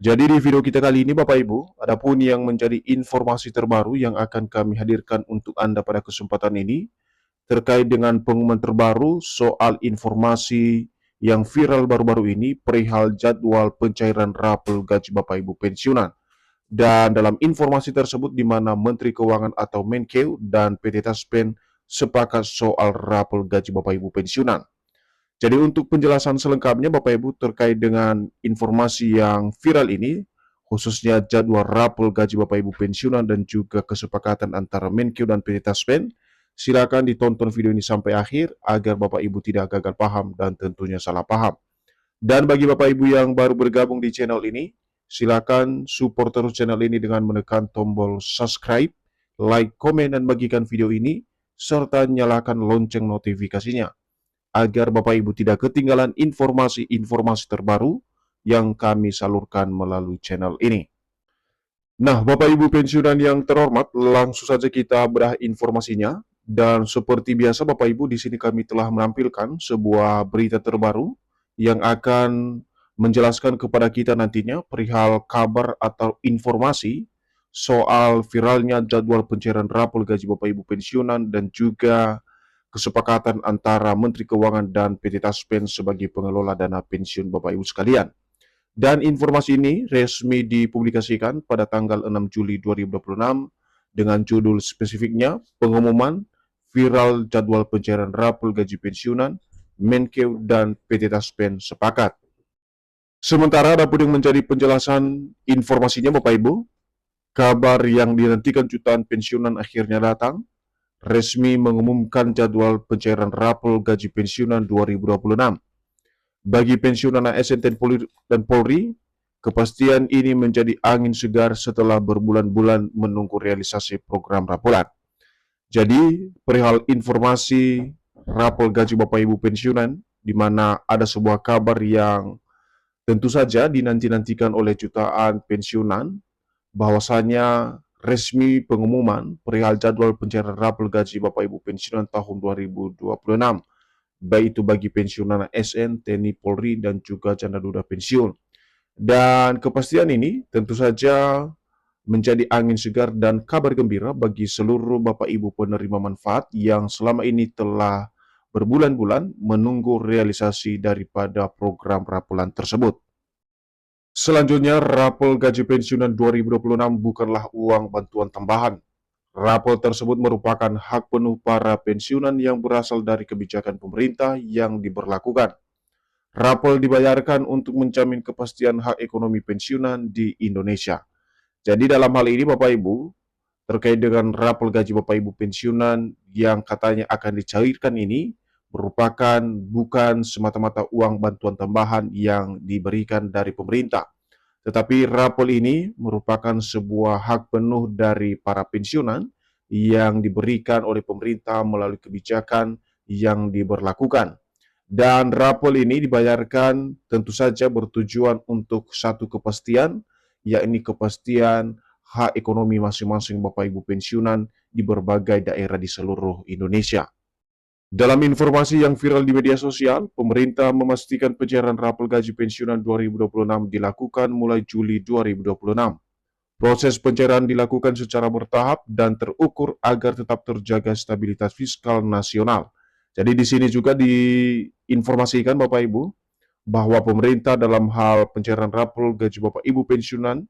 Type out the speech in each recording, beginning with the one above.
Jadi di video kita kali ini Bapak Ibu, adapun yang menjadi informasi terbaru yang akan kami hadirkan untuk Anda pada kesempatan ini terkait dengan pengumuman terbaru soal informasi yang viral baru-baru ini perihal jadwal pencairan rapel gaji Bapak Ibu pensiunan. Dan dalam informasi tersebut di mana Menteri Keuangan atau Menkeu dan PT Taspen sepakat soal rapel gaji Bapak Ibu pensiunan. Jadi untuk penjelasan selengkapnya Bapak Ibu terkait dengan informasi yang viral ini, khususnya jadwal rapel gaji Bapak Ibu pensiunan dan juga kesepakatan antara Menkeu dan PT Taspen, silakan ditonton video ini sampai akhir agar Bapak Ibu tidak gagal paham dan tentunya salah paham. Dan bagi Bapak Ibu yang baru bergabung di channel ini, silakan support terus channel ini dengan menekan tombol subscribe, like, komen, dan bagikan video ini, serta nyalakan lonceng notifikasinya agar Bapak Ibu tidak ketinggalan informasi-informasi terbaru yang kami salurkan melalui channel ini. Nah, Bapak Ibu pensiunan yang terhormat, langsung saja kita bedah informasinya. Dan seperti biasa Bapak Ibu, di sini kami telah menampilkan sebuah berita terbaru yang akan menjelaskan kepada kita nantinya perihal kabar atau informasi soal viralnya jadwal pencairan rapor gaji Bapak Ibu pensiunan dan juga kesepakatan antara Menteri Keuangan dan PT Taspen sebagai pengelola dana pensiun Bapak Ibu sekalian. Dan informasi ini resmi dipublikasikan pada tanggal 6 Juli 2026 dengan judul spesifiknya pengumuman viral jadwal pencairan rapor gaji pensiunan, Menkeu dan PT Taspen sepakat. Sementara dapur yang menjadi penjelasan informasinya Bapak Ibu, kabar yang dinantikan jutaan pensiunan akhirnya datang, resmi mengumumkan jadwal pencairan rapor gaji pensiunan 2026. Bagi pensiunan ASN dan Polri, kepastian ini menjadi angin segar setelah berbulan-bulan menunggu realisasi program raporan. Jadi, perihal informasi rapor gaji Bapak Ibu pensiunan, di mana ada sebuah kabar yang tentu saja dinanti-nantikan oleh jutaan pensiunan, bahwasanya resmi pengumuman perihal jadwal pencairan rapor gaji Bapak Ibu pensiunan tahun 2026, baik itu bagi pensiunan ASN, TNI, Polri, dan juga janda duda pensiun. Dan kepastian ini tentu saja menjadi angin segar dan kabar gembira bagi seluruh Bapak Ibu penerima manfaat yang selama ini telah berbulan-bulan menunggu realisasi daripada program rapelan tersebut. Selanjutnya, rapel gaji pensiunan 2026 bukanlah uang bantuan tambahan. Rapel tersebut merupakan hak penuh para pensiunan yang berasal dari kebijakan pemerintah yang diberlakukan. Rapel dibayarkan untuk menjamin kepastian hak ekonomi pensiunan di Indonesia. Jadi dalam hal ini Bapak Ibu, terkait dengan rapel gaji Bapak Ibu pensiunan yang katanya akan dicairkan ini, merupakan bukan semata-mata uang bantuan tambahan yang diberikan dari pemerintah. Tetapi rapel ini merupakan sebuah hak penuh dari para pensiunan yang diberikan oleh pemerintah melalui kebijakan yang diberlakukan. Dan rapel ini dibayarkan tentu saja bertujuan untuk satu kepastian, yakni kepastian hak ekonomi masing-masing Bapak Ibu pensiunan di berbagai daerah di seluruh Indonesia. Dalam informasi yang viral di media sosial, pemerintah memastikan pencairan rapel gaji pensiunan 2026 dilakukan mulai Juli 2026. Proses pencairan dilakukan secara bertahap dan terukur agar tetap terjaga stabilitas fiskal nasional. Jadi di sini juga diinformasikan Bapak Ibu bahwa pemerintah dalam hal pencairan rapel gaji Bapak Ibu pensiunan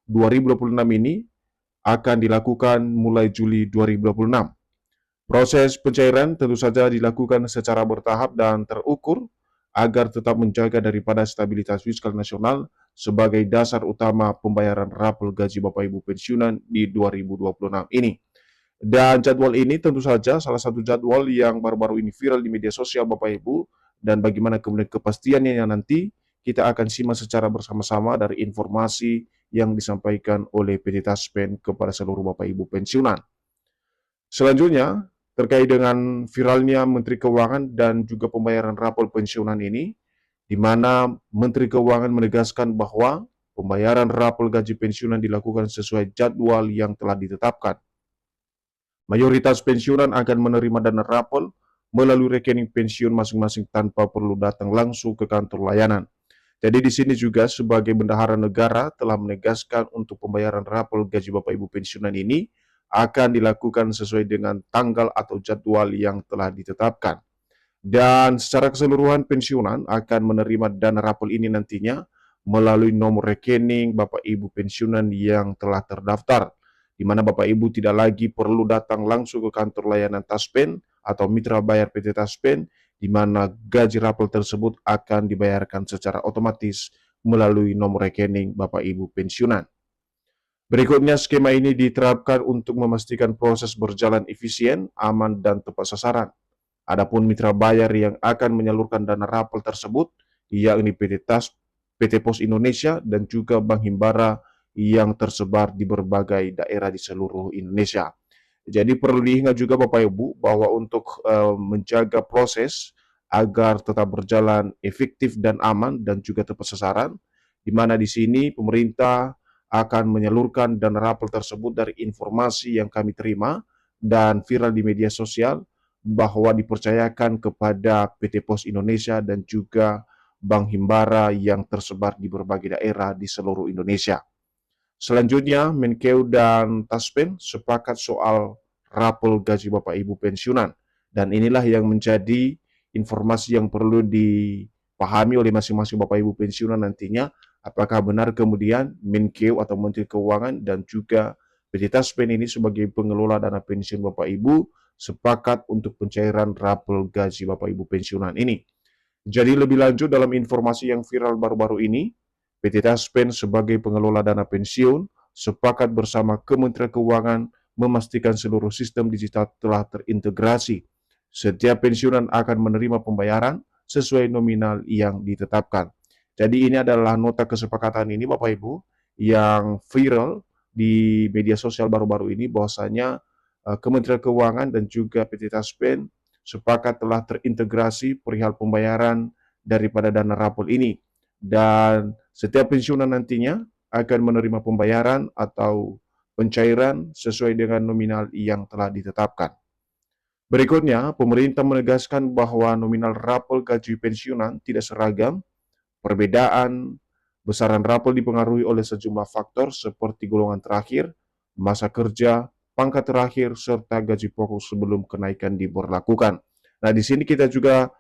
2026 ini akan dilakukan mulai Juli 2026. Proses pencairan tentu saja dilakukan secara bertahap dan terukur agar tetap menjaga daripada stabilitas fiskal nasional sebagai dasar utama pembayaran rapel gaji Bapak Ibu pensiunan di 2026 ini. Dan jadwal ini tentu saja salah satu jadwal yang baru-baru ini viral di media sosial Bapak Ibu, dan bagaimana kemudian kepastiannya yang nanti kita akan simak secara bersama-sama dari informasi yang disampaikan oleh PT Taspen kepada seluruh Bapak Ibu pensiunan. Selanjutnya, terkait dengan viralnya Menteri Keuangan dan juga pembayaran rapor pensiunan ini, di mana Menteri Keuangan menegaskan bahwa pembayaran rapor gaji pensiunan dilakukan sesuai jadwal yang telah ditetapkan. Mayoritas pensiunan akan menerima dana rapor melalui rekening pensiun masing-masing tanpa perlu datang langsung ke kantor layanan. Jadi di sini juga sebagai bendahara negara telah menegaskan untuk pembayaran rapor gaji Bapak Ibu pensiunan ini akan dilakukan sesuai dengan tanggal atau jadwal yang telah ditetapkan. Dan secara keseluruhan pensiunan akan menerima dana rapor ini nantinya melalui nomor rekening Bapak Ibu pensiunan yang telah terdaftar, di mana Bapak Ibu tidak lagi perlu datang langsung ke kantor layanan Taspen atau mitra bayar PT Taspen, di mana gaji rapor tersebut akan dibayarkan secara otomatis melalui nomor rekening Bapak Ibu pensiunan. Berikutnya, skema ini diterapkan untuk memastikan proses berjalan efisien, aman, dan tepat sasaran. Adapun mitra bayar yang akan menyalurkan dana rapor tersebut, yakni PT TAS, PT Pos Indonesia, dan juga Bank Himbara yang tersebar di berbagai daerah di seluruh Indonesia. Jadi perlu diingat juga Bapak Ibu bahwa untuk menjaga proses agar tetap berjalan efektif dan aman dan juga tepat sasaran, di mana di sini pemerintah akan menyalurkan dana rapor tersebut dari informasi yang kami terima dan viral di media sosial bahwa dipercayakan kepada PT Pos Indonesia dan juga Bank Himbara yang tersebar di berbagai daerah di seluruh Indonesia. Selanjutnya, Menkeu dan Taspen sepakat soal rapor gaji Bapak Ibu pensiunan. Dan inilah yang menjadi informasi yang perlu dipahami oleh masing-masing Bapak Ibu pensiunan nantinya. Apakah benar kemudian Menkeu atau Menteri Keuangan dan juga PT Taspen ini sebagai pengelola dana pensiun Bapak Ibu sepakat untuk pencairan rapor gaji Bapak Ibu pensiunan ini. Jadi lebih lanjut dalam informasi yang viral baru-baru ini, PT Taspen sebagai pengelola dana pensiun sepakat bersama Kementerian Keuangan memastikan seluruh sistem digital telah terintegrasi. Setiap pensiunan akan menerima pembayaran sesuai nominal yang ditetapkan. Jadi ini adalah nota kesepakatan ini Bapak Ibu yang viral di media sosial baru-baru ini bahwasanya Kementerian Keuangan dan juga PT Taspen sepakat telah terintegrasi perihal pembayaran daripada dana rapor ini. Dan setiap pensiunan nantinya akan menerima pembayaran atau pencairan sesuai dengan nominal yang telah ditetapkan. Berikutnya, pemerintah menegaskan bahwa nominal rapor gaji pensiunan tidak seragam. Perbedaan besaran rapor dipengaruhi oleh sejumlah faktor seperti golongan terakhir, masa kerja, pangkat terakhir, serta gaji pokok sebelum kenaikan diberlakukan. Nah, di sini kita juga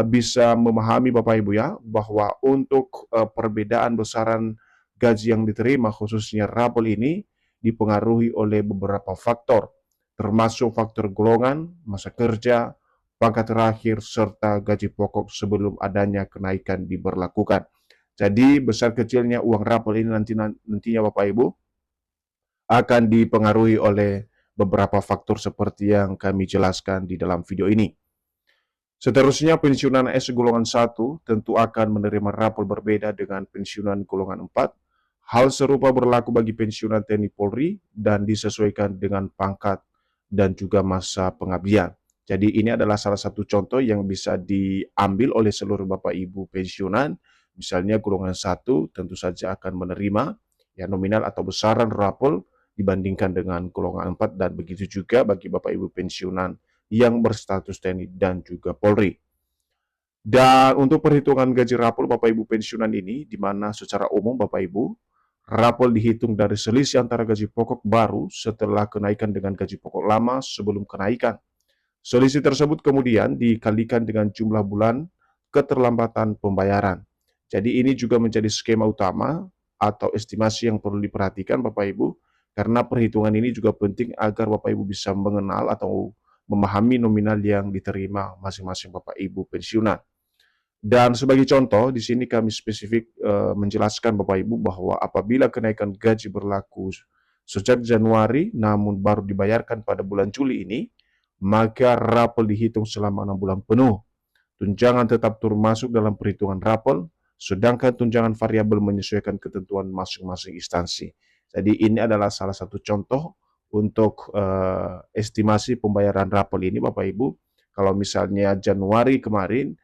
bisa memahami Bapak Ibu ya, bahwa untuk perbedaan besaran gaji yang diterima khususnya rapor ini dipengaruhi oleh beberapa faktor, termasuk faktor golongan, masa kerja, pangkat terakhir, serta gaji pokok sebelum adanya kenaikan diberlakukan. Jadi besar kecilnya uang rapor ini nantinya Bapak Ibu akan dipengaruhi oleh beberapa faktor seperti yang kami jelaskan di dalam video ini. Seterusnya, pensiunan S golongan 1 tentu akan menerima rapor berbeda dengan pensiunan golongan 4. Hal serupa berlaku bagi pensiunan TNI Polri dan disesuaikan dengan pangkat dan juga masa pengabdian. Jadi ini adalah salah satu contoh yang bisa diambil oleh seluruh Bapak Ibu pensiunan. Misalnya golongan 1 tentu saja akan menerima ya nominal atau besaran rapor dibandingkan dengan golongan 4 dan begitu juga bagi Bapak Ibu pensiunan yang berstatus TNI dan juga Polri. Dan untuk perhitungan gaji rapor Bapak Ibu pensiunan ini, di mana secara umum Bapak Ibu, rapor dihitung dari selisih antara gaji pokok baru setelah kenaikan dengan gaji pokok lama sebelum kenaikan. Selisih tersebut kemudian dikalikan dengan jumlah bulan keterlambatan pembayaran. Jadi ini juga menjadi skema utama atau estimasi yang perlu diperhatikan Bapak Ibu, karena perhitungan ini juga penting agar Bapak Ibu bisa mengenal atau memahami nominal yang diterima masing-masing Bapak Ibu pensiunan. Dan sebagai contoh, di sini kami spesifik menjelaskan Bapak Ibu bahwa apabila kenaikan gaji berlaku sejak Januari namun baru dibayarkan pada bulan Juli ini, maka rapor dihitung selama 6 bulan penuh. Tunjangan tetap termasuk dalam perhitungan rapor, sedangkan tunjangan variabel menyesuaikan ketentuan masing-masing instansi. Jadi ini adalah salah satu contoh untuk estimasi pembayaran rapor ini Bapak Ibu. Kalau misalnya Januari kemarin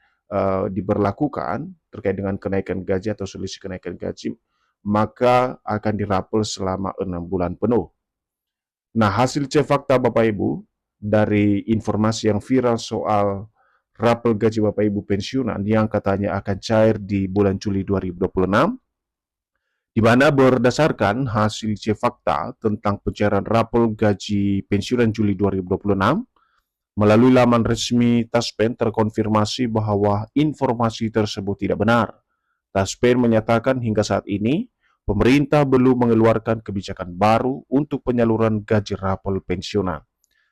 diberlakukan terkait dengan kenaikan gaji atau selisih kenaikan gaji, maka akan dirapel selama 6 bulan penuh. Nah, hasil cek fakta Bapak Ibu dari informasi yang viral soal rapel gaji Bapak Ibu pensiunan yang katanya akan cair di bulan Juli 2026, di mana berdasarkan hasil cek fakta tentang pencairan rapel gaji pensiunan Juli 2026, melalui laman resmi Taspen terkonfirmasi bahwa informasi tersebut tidak benar. Taspen menyatakan hingga saat ini, pemerintah belum mengeluarkan kebijakan baru untuk penyaluran gaji rapel pensiunan.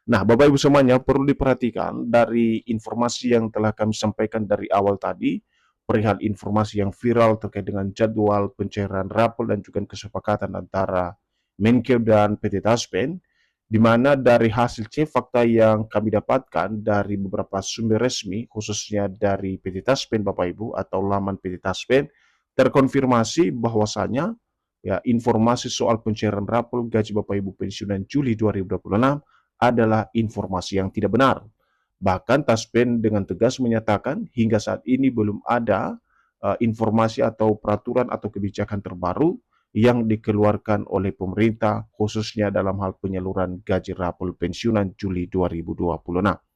Nah, Bapak Ibu semuanya perlu diperhatikan dari informasi yang telah kami sampaikan dari awal tadi, perihal informasi yang viral terkait dengan jadwal pencairan rapel dan juga kesepakatan antara Menkeu dan PT Taspen, di mana dari hasil cek fakta yang kami dapatkan dari beberapa sumber resmi, khususnya dari PT Taspen Bapak Ibu atau laman PT Taspen, terkonfirmasi bahwasanya ya informasi soal pencairan rapel gaji Bapak Ibu pensiunan Juli 2026 adalah informasi yang tidak benar. Bahkan Taspen dengan tegas menyatakan hingga saat ini belum ada informasi atau peraturan atau kebijakan terbaru yang dikeluarkan oleh pemerintah khususnya dalam hal penyaluran gaji rapel pensiunan Juli 2026.